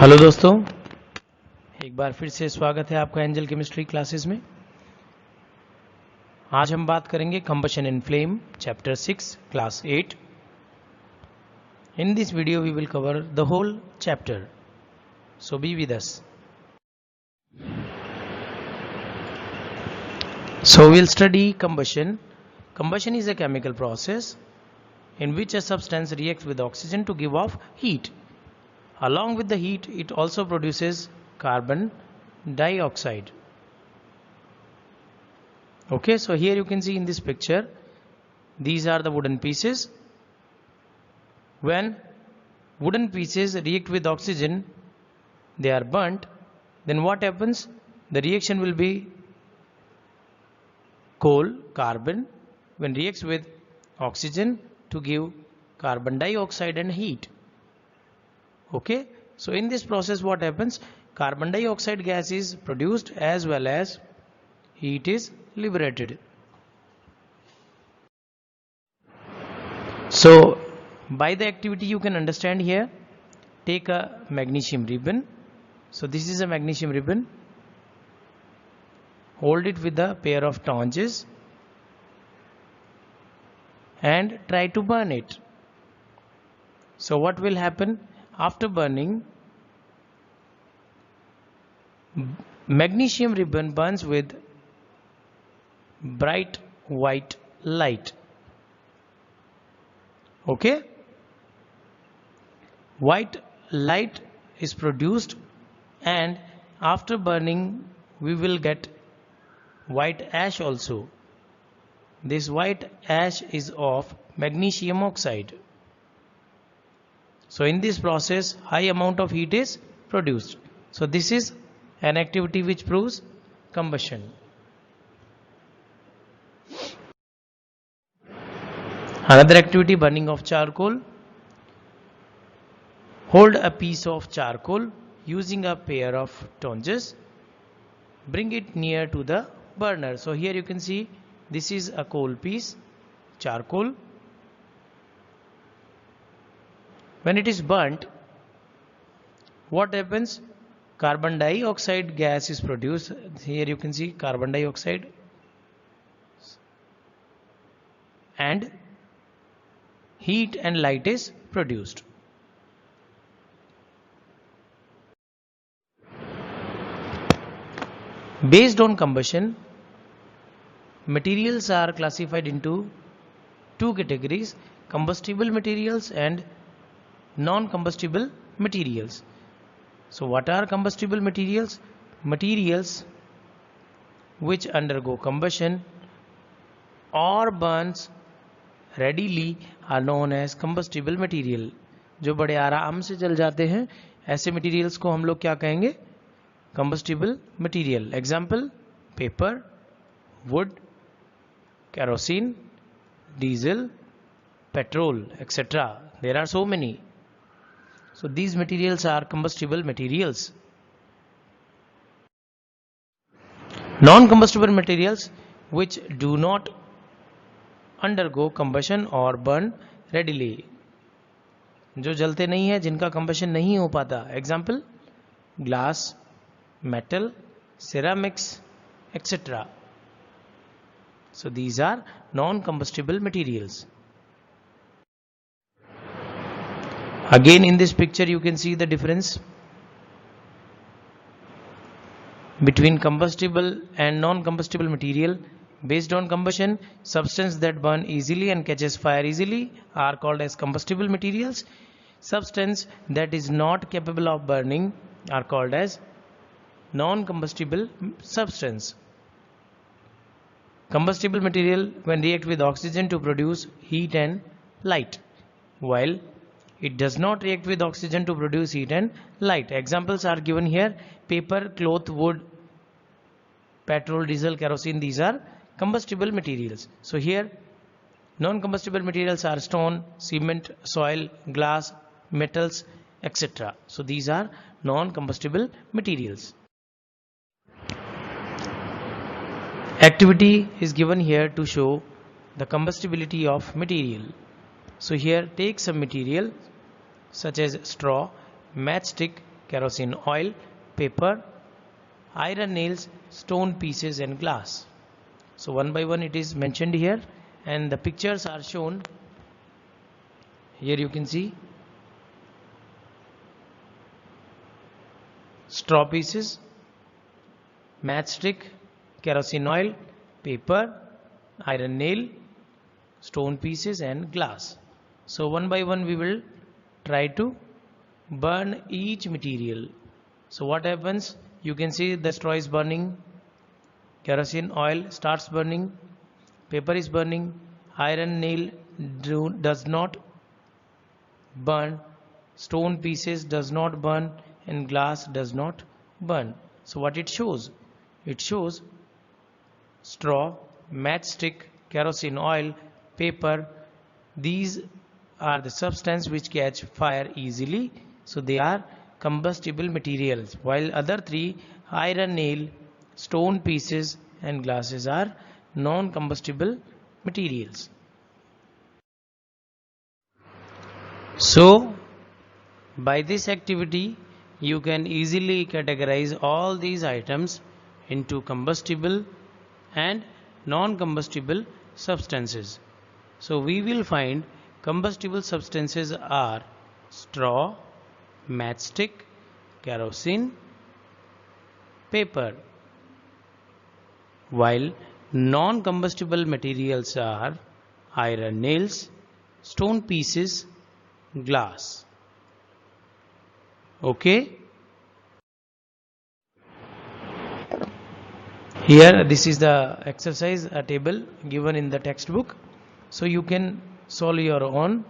Hello दोस्तों, एक बार फिर से स्वागत है आपका एंजल केमिस्ट्री क्लासेस में। आज हम बात करेंगे combustion in flame chapter 6 class 8। In this video we will cover the whole chapter, so be with us. So we'll study combustion. Combustion is a chemical process in which a substance reacts with oxygen to give off heat. Along with the heat, it also produces carbon dioxide. Okay, so here you can see in this picture, these are the wooden pieces. When wooden pieces react with oxygen, they are burnt. Then what happens? The reaction will be coal, carbon, when reacts with oxygen to give carbon dioxide and heat. Okay, so in this process what happens? Carbon dioxide gas is produced as well as heat is liberated. So by the activity you can understand here. Take a magnesium ribbon. So this is a magnesium ribbon. Hold it with a pair of tongs and try to burn it. So what will happen? After burning, magnesium ribbon burns with bright white light. Okay, white light is produced, and after burning we will get white ash also. This white ash is of magnesium oxide. So in this process high amount of heat is produced. So this is an activity which proves combustion. Another activity, burning of charcoal. Hold a piece of charcoal using a pair of tongs. Bring it near to the burner. So here you can see this is a coal piece, charcoal. When it is burnt, what happens? Carbon dioxide gas is produced. Here you can see carbon dioxide, and heat and light is produced. Based on combustion, materials are classified into two categories: combustible materials and non-combustible materials. So what are combustible materials? Materials which undergo combustion or burns readily are known as combustible material. जो बड़े आराम से जल जाते हैं, ऐसे materials को हम लोग क्या कहेंगे? Combustible material. Example: paper, wood, kerosene, diesel, petrol, etc. There are so many. So these materials are combustible materials. Non-combustible materials which do not undergo combustion or burn readily. जो जलते नहीं है, जिनका combustion नहीं हो पाता. Example: glass, metal, ceramics, etc. So these are non-combustible materials. Again in this picture you can see the difference between combustible and non-combustible material. Based on combustion, substance that burn easily and catches fire easily are called as combustible materials. Substance that is not capable of burning are called as non-combustible substance. Combustible material when react with oxygen to produce heat and light, while it does not react with oxygen to produce heat and light. Examples are given here: paper, cloth, wood, petrol, diesel, kerosene. These are combustible materials. So here non-combustible materials are stone, cement, soil, glass, metals, etc. So these are non-combustible materials. Activity is given here to show the combustibility of material. So here take some material such as straw, matchstick, kerosene oil, paper, iron nails, stone pieces and glass. So one by one it is mentioned here, and the pictures are shown. Here you can see straw pieces, matchstick, kerosene oil, paper, iron nail, stone pieces and glass. So one by one we will try to burn each material. So what happens? You can see the straw is burning, kerosene oil starts burning, paper is burning, iron nail does not burn, stone pieces does not burn, and glass does not burn. So what it shows? It shows straw, matchstick, kerosene oil, paper, these are the substance which catch fire easily, so they are combustible materials, while other three, iron nail, stone pieces and glasses, are non-combustible materials. So by this activity you can easily categorize all these items into combustible and non-combustible substances. So we will find combustible substances are straw, matchstick, kerosene, paper, while non-combustible materials are iron nails, stone pieces, glass. Okay. Here this is the exercise table given in the textbook. So you can solve your own.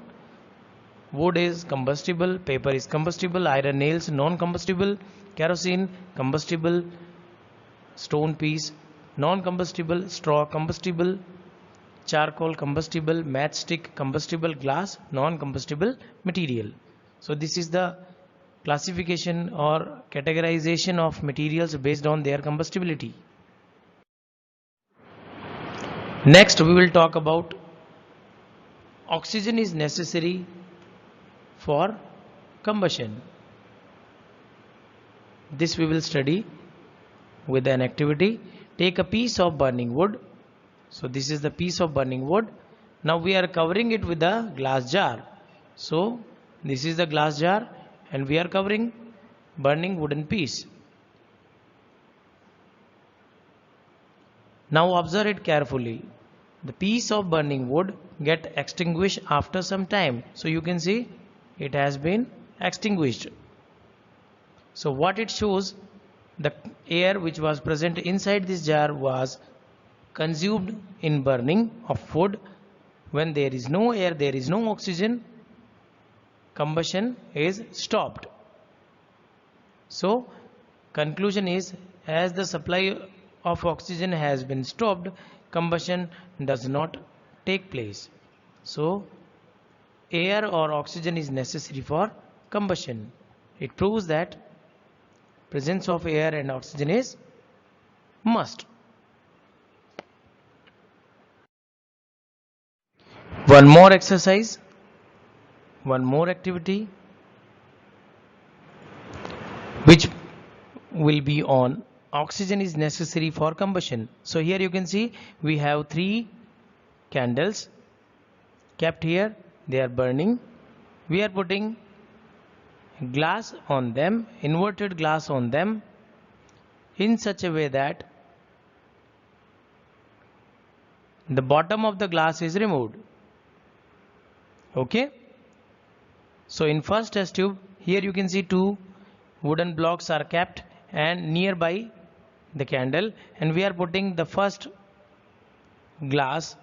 Wood is combustible, paper is combustible, iron nails non-combustible, kerosene combustible, stone piece non-combustible, straw combustible, charcoal combustible, matchstick combustible, glass non-combustible material. So this is the classification or categorization of materials based on their combustibility. Next we will talk about oxygen is necessary for combustion. This we will study with an activity. Take a piece of burning wood. So this is the piece of burning wood. Now we are covering it with a glass jar. So this is the glass jar and we are covering burning wooden piece. Now observe it carefully. The piece of burning wood get extinguished after some time. So you can see it has been extinguished. So what it shows, the air which was present inside this jar was consumed in burning of wood. When there is no air, there is no oxygen, combustion is stopped. So conclusion is, as the supply of oxygen has been stopped, combustion does not take place. So air or oxygen is necessary for combustion. It proves that presence of air and oxygen is must. One more exercise, one more activity which will be on oxygen is necessary for combustion. So here you can see we have 3 candles kept here, they are burning. We are putting glass on them, inverted glass on them, in such a way that the bottom of the glass is removed. Okay. So in first test tube, here you can see 2 wooden blocks are kept and nearby the candle, and we are putting the first glass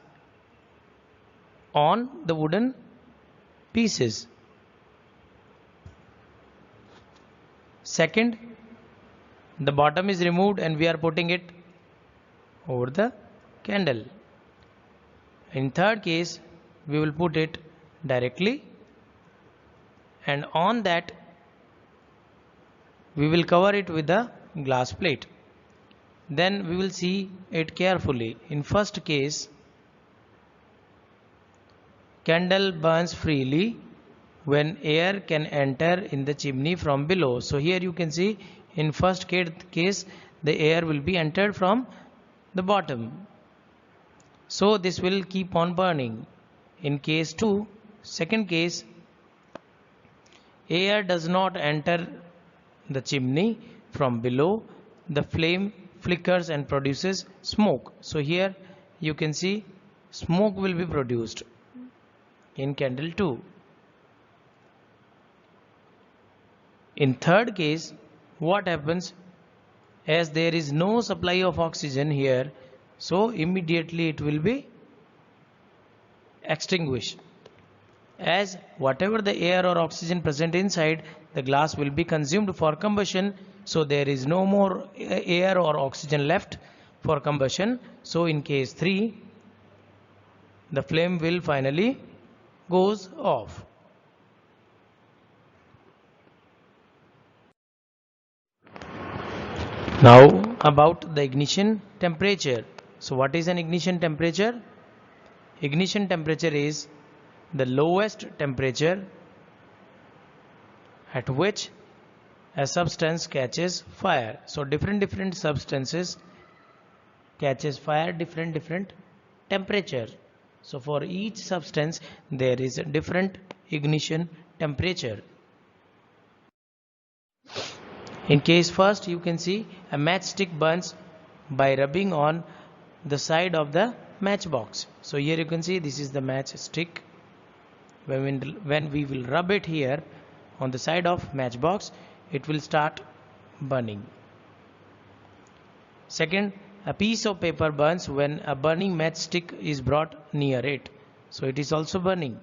on the wooden pieces. Second, the bottom is removed and we are putting it over the candle. In third case, we will put it directly, and on that we will cover it with a glass plate. Then we will see it carefully. In first case, candle burns freely when air can enter in the chimney from below. So here you can see in first case the air will be entered from the bottom, so this will keep on burning. In case 2, second case, air does not enter the chimney from below, the flame flickers and produces smoke. So here you can see smoke will be produced in candle 2. In third case, what happens? As there is no supply of oxygen here, so immediately it will be extinguished. As whatever the air or oxygen present inside, the glass will be consumed for combustion, so there is no more air or oxygen left for combustion. So in case 3, the flame will finally goes off. Now about the ignition temperature. So what is an ignition temperature? Ignition temperature is the lowest temperature at which a substance catches fire. So different substances catches fire different temperature. So for each substance there is a different ignition temperature. In case first, you can see a matchstick burns by rubbing on the side of the matchbox. So here you can see this is the matchstick. When we will rub it here on the side of matchbox, it will start burning. Second, a piece of paper burns when a burning matchstick is brought near it. So it is also burning.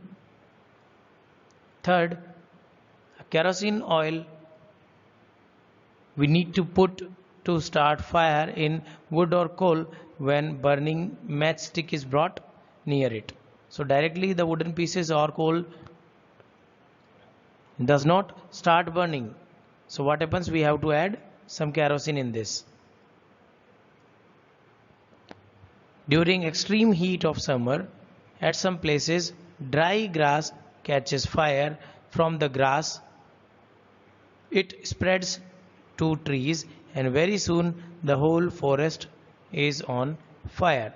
Third, a kerosene oil we need to put to start fire in wood or coal when burning matchstick is brought near it. So directly the wooden pieces or coal does not start burning. So what happens? We have to add some kerosene in this. During extreme heat of summer, at some places dry grass catches fire from the grass. It spreads to trees and very soon the whole forest is on fire.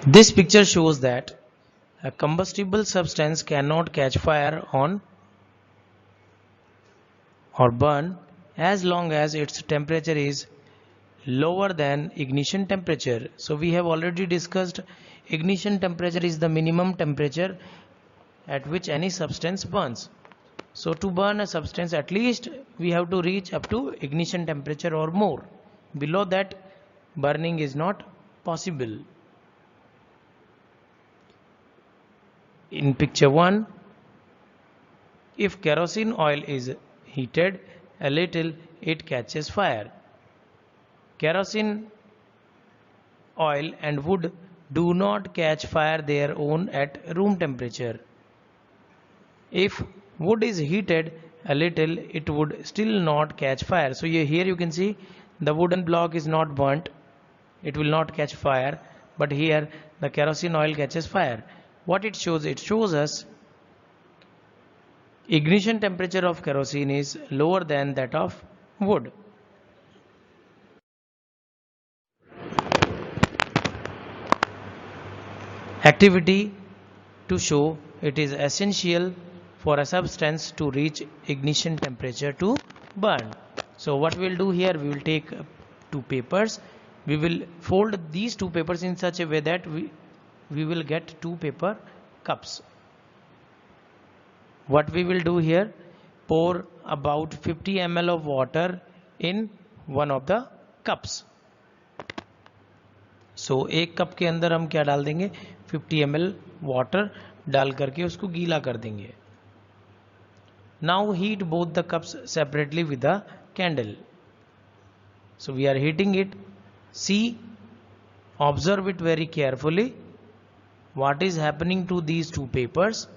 This picture shows that a combustible substance cannot catch fire on or burn as long as its temperature is lower than ignition temperature. So we have already discussed ignition temperature is the minimum temperature at which any substance burns. So to burn a substance, at least we have to reach up to ignition temperature or more. Below that, burning is not possible. In picture 1, if kerosene oil is heated a little, it catches fire. Kerosene oil and wood do not catch fire their own at room temperature. If wood is heated a little, it would still not catch fire. So here you can see the wooden block is not burnt, it will not catch fire, but here the kerosene oil catches fire. What it shows? It shows us ignition temperature of kerosene is lower than that of wood. Activity to show it is essential for a substance to reach ignition temperature to burn. So what we will do here, we will take 2 papers, we will fold these 2 papers in such a way that we will get 2 paper cups. What we will do here, pour about 50 ml of water in one of the cups. So एक cup के अंदर हम क्या डाल देंगे, 50 ml water डाल करके उसको गीला कर देंगे. Now heat both the cups separately with a candle. So we are heating it. See, observe it very carefully. What is happening to these 2 papers?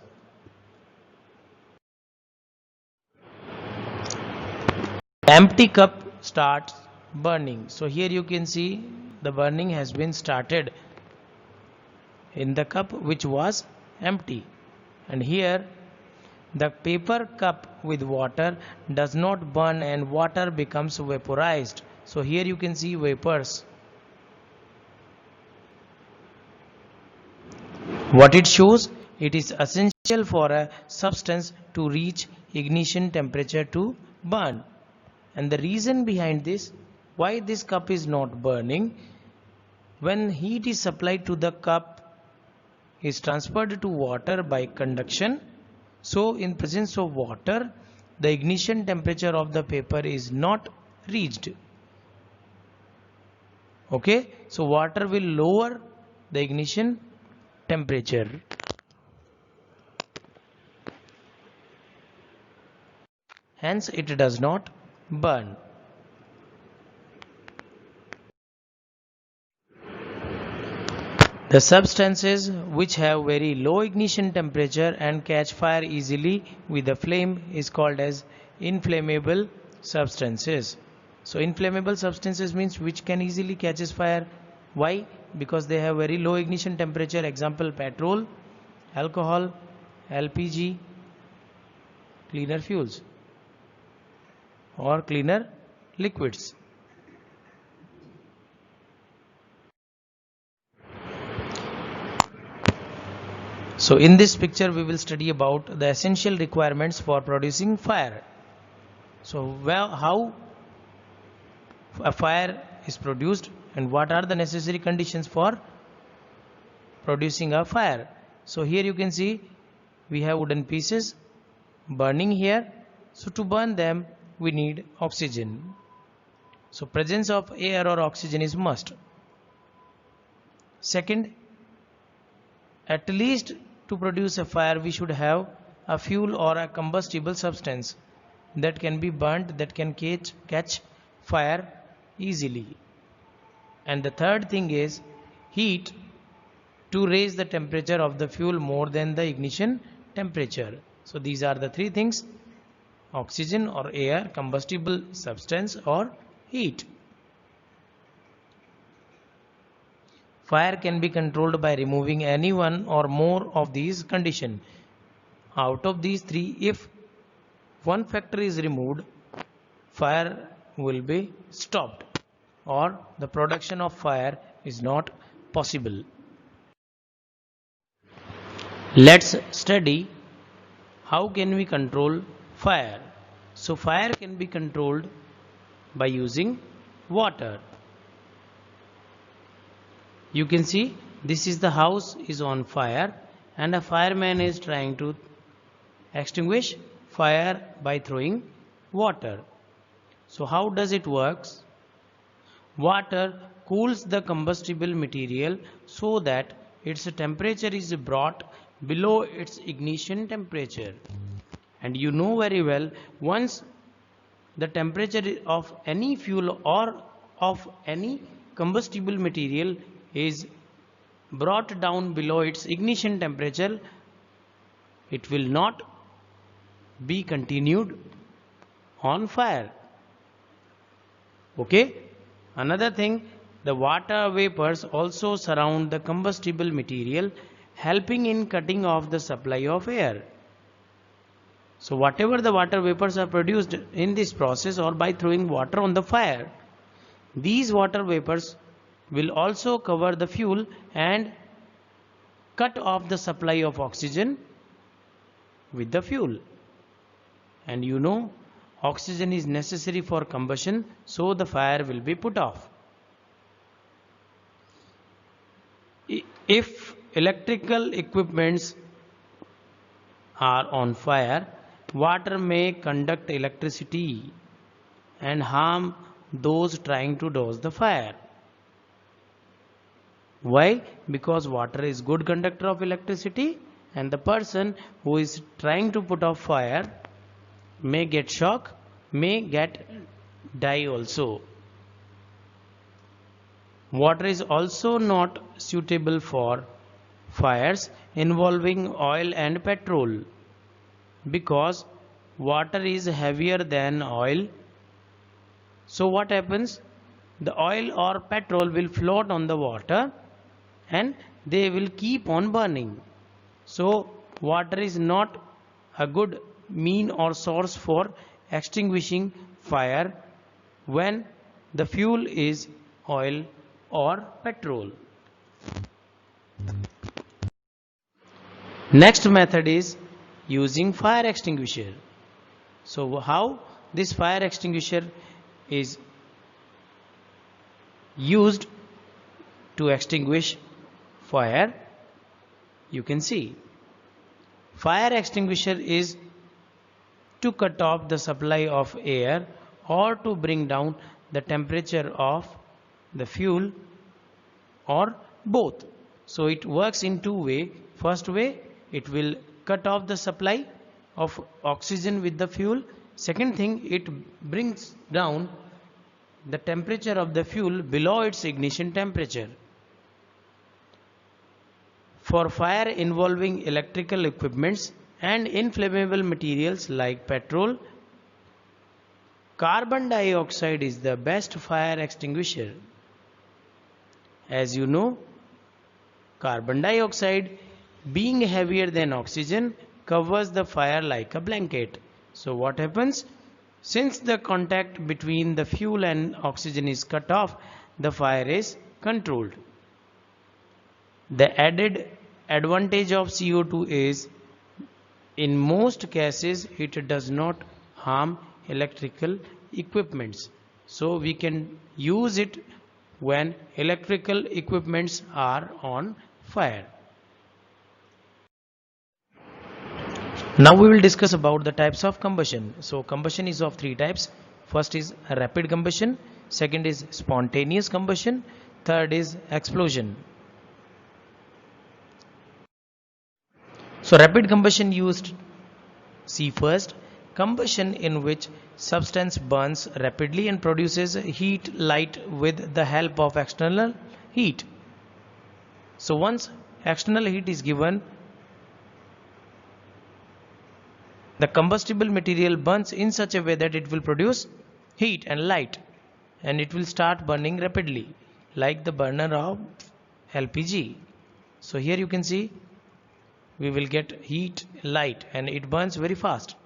Empty cup starts burning. So here you can see the burning has been started in the cup which was empty, and here the paper cup with water does not burn and water becomes vaporized. So here you can see vapors. What it shows, it is essential for a substance to reach ignition temperature to burn. And the reason behind this, why this cup is not burning, when heat is supplied to the cup, is transferred to water by conduction. So in presence of water, the ignition temperature of the paper is not reached. Okay, so water will lower the ignition temperature. Hence it does not burn. The substances which have very low ignition temperature and catch fire easily with a flame is called as inflammable substances. So inflammable substances means which can easily catches fire. Why? Because they have very low ignition temperature. Example, petrol, alcohol, LPG, cleaner fuels or cleaner liquids. So in this picture we will study about the essential requirements for producing fire. So how a fire is produced and what are the necessary conditions for producing a fire. So here you can see we have wooden pieces burning here. So to burn them we need oxygen. So presence of air or oxygen is must. Second, at least to produce a fire we should have a fuel or a combustible substance that can be burnt, that can catch fire easily. And the third thing is heat to raise the temperature of the fuel more than the ignition temperature. So these are the three things: oxygen or air, combustible substance or heat. Fire can be controlled by removing any one or more of these conditions. Out of these three, if one factor is removed, fire will be stopped or the production of fire is not possible. Let's study how can we control fire. So fire can be controlled by using water. You can see this is the house is on fire and a fireman is trying to extinguish fire by throwing water. So how does it works? Water cools the combustible material so that its temperature is brought below its ignition temperature. And you know very well, once the temperature of any fuel or of any combustible material is brought down below its ignition temperature, it will not be continued on fire. Okay. Another thing, the water vapors also surround the combustible material, helping in cutting off the supply of air. So whatever the water vapors are produced in this process or by throwing water on the fire, these water vapors will also cover the fuel and cut off the supply of oxygen with the fuel. And you know, oxygen is necessary for combustion, so the fire will be put off. If electrical equipments are on fire, water may conduct electricity and harm those trying to douse the fire. Why? Because water is good conductor of electricity and the person who is trying to put off fire may get shock, may die also. Water is also not suitable for fires involving oil and petrol because water is heavier than oil. So what happens? the oil or petrol will float on the water and they will keep on burning. So water is not a good mean or source for extinguishing fire when the fuel is oil or petrol. Next method is using fire extinguisher. So how this fire extinguisher is used to extinguish fire, you can see. Fire extinguisher is to cut off the supply of air or to bring down the temperature of the fuel or both. So it works in two ways. First way, it will cut off the supply of oxygen with the fuel. Second thing, it brings down the temperature of the fuel below its ignition temperature. For fire involving electrical equipments and inflammable materials like petrol, carbon dioxide is the best fire extinguisher. As you know, carbon dioxide, being heavier than oxygen, covers the fire like a blanket. So what happens? Since the contact between the fuel and oxygen is cut off, the fire is controlled. The added advantage of CO2 is, in most cases, it does not harm electrical equipments. So we can use it when electrical equipments are on fire. Now we will discuss about the types of combustion. So combustion is of three types. First is rapid combustion, second is spontaneous combustion, third is explosion. So rapid combustion used, see first, combustion in which substance burns rapidly and produces heat light with the help of external heat. So once external heat is given, the combustible material burns in such a way that it will produce heat and light, and it will start burning rapidly like the burner of LPG. So here you can see we will get heat, light, and it burns very fast.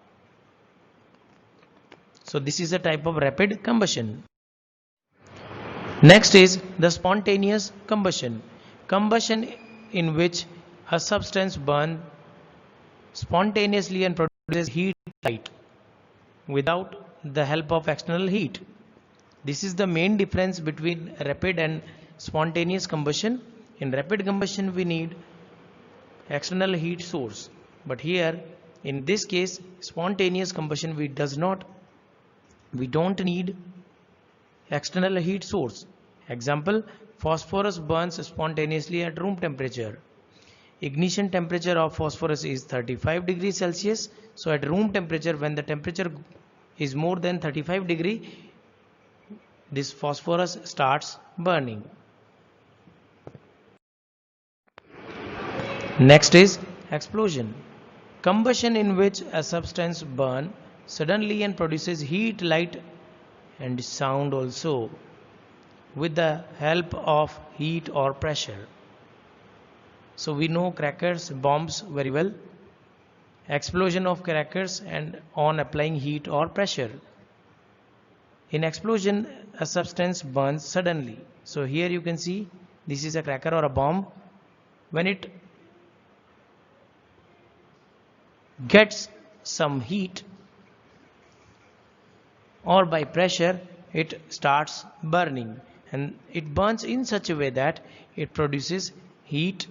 So this is a type of rapid combustion. Next is the spontaneous combustion. Combustion in which a substance burns spontaneously and produces heat light without the help of external heat. This is the main difference between rapid and spontaneous combustion. In rapid combustion we need external heat source, but here in this case spontaneous combustion we don't need external heat source. Example, phosphorus burns spontaneously at room temperature. Ignition temperature of phosphorus is 35 degrees Celsius. So at room temperature, when the temperature is more than 35 degree, this phosphorus starts burning. Next is explosion. Combustion in which a substance burns suddenly and produces heat, light, and sound also with the help of heat or pressure. So we know crackers, bombs very well. Explosion of crackers and on applying heat or pressure. In explosion, a substance burns suddenly. So here you can see this is a cracker or a bomb. When it gets some heat or by pressure, it starts burning, and it burns in such a way that it produces heat,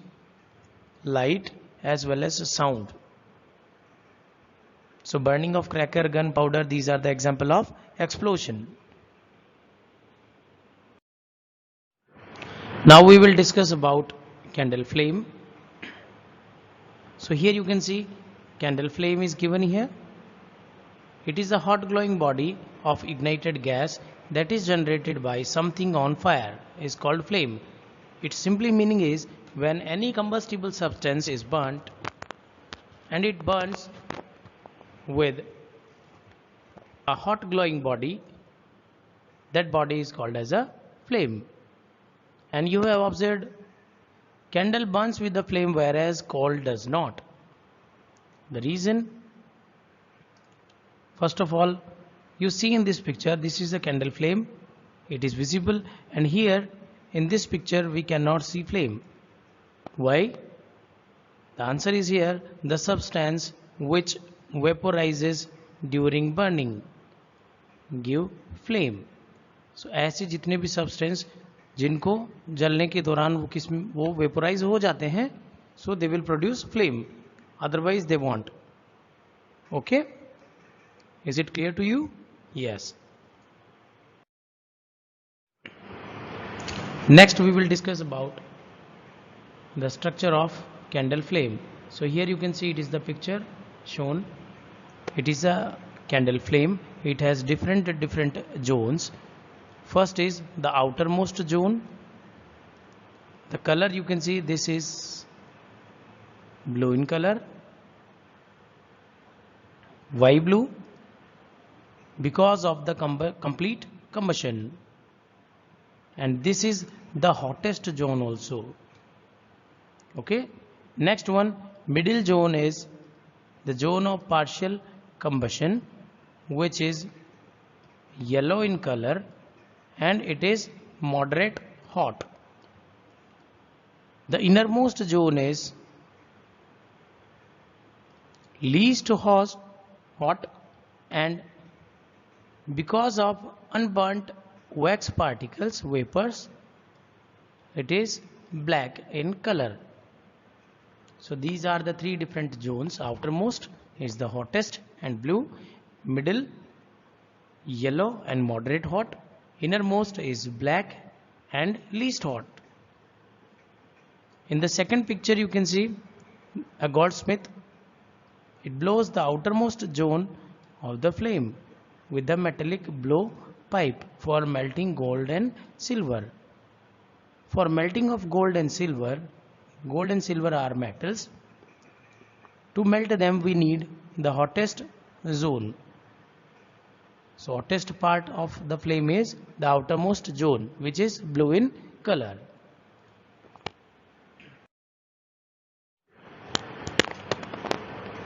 light, as well as sound. So burning of cracker, gunpowder, these are the example of explosion. Now we will discuss about candle flame. So here you can see candle flame is given here. It is a hot glowing body of ignited gas that is generated by something on fire is called flame. Its simply meaning is when any combustible substance is burnt and it burns with a hot glowing body, that body is called as a flame. And you have observed candle burns with the flame whereas coal does not. The reason, first of all, you see in this picture, this is a candle flame. It is visible, and here in this picture we cannot see flame. Why? The answer is here, the substance which vaporizes during burning give flame. So ऐसे जितने भी substance जिनको जलने के दौरान वो vaporize हो जाते हैं, so they will produce flame, otherwise they won't. Okay, is it clear to you? Yes. Next we will discuss about the structure of candle flame. So here you can see it is the picture shown. It is a candle flame. It has different zones. First is the outermost zone. The color you can see, this is blue in color. Why blue? Because of the complete combustion. And this is the hottest zone also. Okay. Next one, middle zone is the zone of partial combustion, which is yellow in color, and it is moderate hot. The innermost zone is least hot, and because of unburnt wax particles, vapors, it is black in color. So these are the three different zones. Outermost is the hottest and blue, middle yellow and moderate hot, innermost is black and least hot. In the second picture you can see a goldsmith. It blows the outermost zone of the flame with the metallic blow pipe for melting gold and silver. For melting of gold and silver are metals. To melt them we need the hottest zone. So hottest part of the flame is the outermost zone, which is blue in color.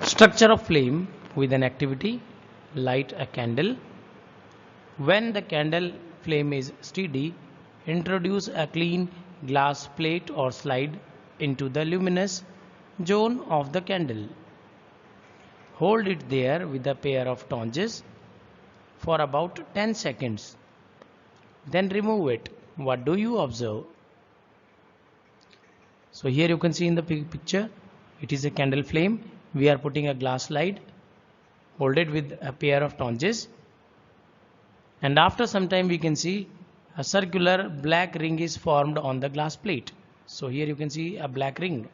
Structure of flame with an activity: light a candle. When the candle flame is steady, introduce a clean glass plate or slide into the luminous zone of the candle. Hold it there with a pair of tongs for about 10 seconds. Then remove it. What do you observe? So here you can see in the picture, it is a candle flame. We are putting a glass slide. Hold it with a pair of tongs. And after some time we can see a circular black ring is formed on the glass plate. So here you can see a black ring.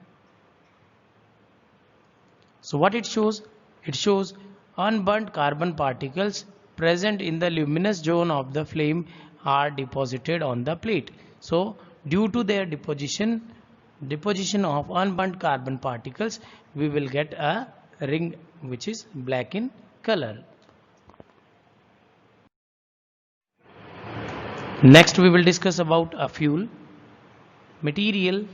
So what it shows? It shows unburnt carbon particles present in the luminous zone of the flame are deposited on the plate. So due to their deposition of unburnt carbon particles, we will get a ring which is black in color. Next we will discuss about a fuel. Material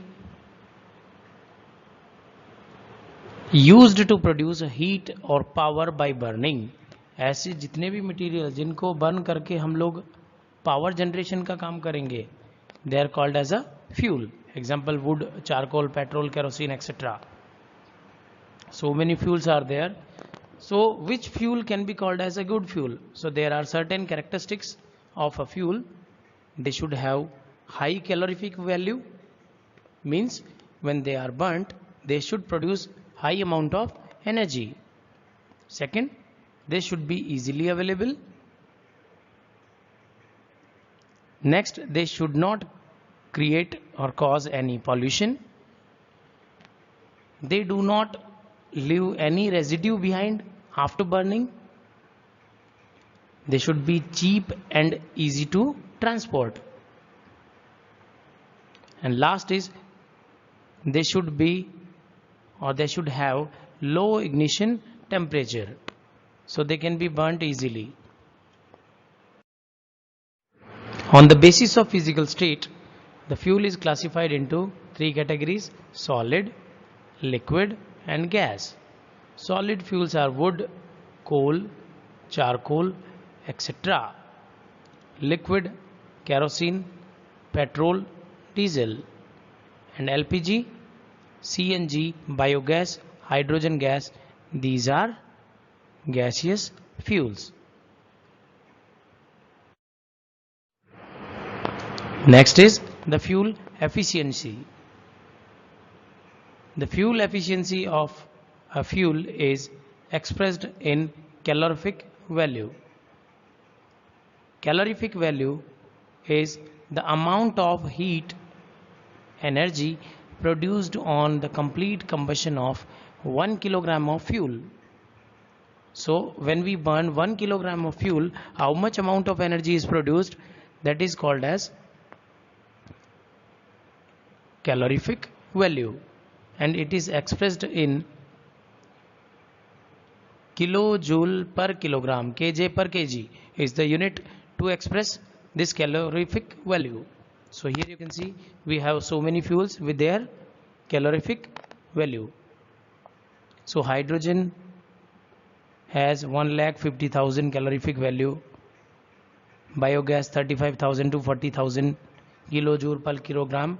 used to produce heat or power by burning. ऐसे जितने भी material जिनको burn करके हम लोग power generation का काम करेंगे, they are called as a fuel. Example: wood, charcoal, petrol, kerosene, etc. So many fuels are there. So which fuel can be called as a good fuel? So there are certain characteristics of a fuel. They should have high calorific value, means when they are burnt they should produce high amount of energy. Second, they should be easily available. Next, they should not create or cause any pollution. They do not leave any residue behind after burning. They should be cheap and easy to transport. And last is they should have low ignition temperature, so they can be burnt easily. On the basis of physical state, the fuel is classified into three categories: solid, liquid and gas. Solid fuels are wood, coal, charcoal, etc. Liquid, kerosene, petrol, diesel, and LPG, CNG, biogas, hydrogen gas. These are gaseous fuels. Next is the fuel efficiency. The fuel efficiency of a fuel is expressed in calorific value. Calorific value is the amount of heat energy produced on the complete combustion of 1 kilogram of fuel. So when we burn 1 kilogram of fuel, how much amount of energy is produced? That is called as calorific value, and it is expressed in kilojoule per kilogram. Kj per kg is the unit to express this calorific value. So here you can see we have so many fuels with their calorific value. So hydrogen has 1,50,000 calorific value, biogas 35,000 to 40,000 kilojoule per kilogram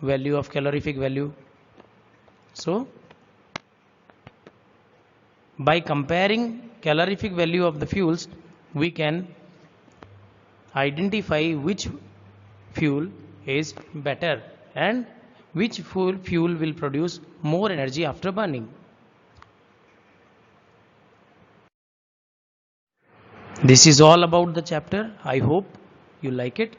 value of calorific value. So by comparing calorific value of the fuels, we can identify which fuel is better and which fuel will produce more energy after burning. This is all about the chapter. I hope you like it.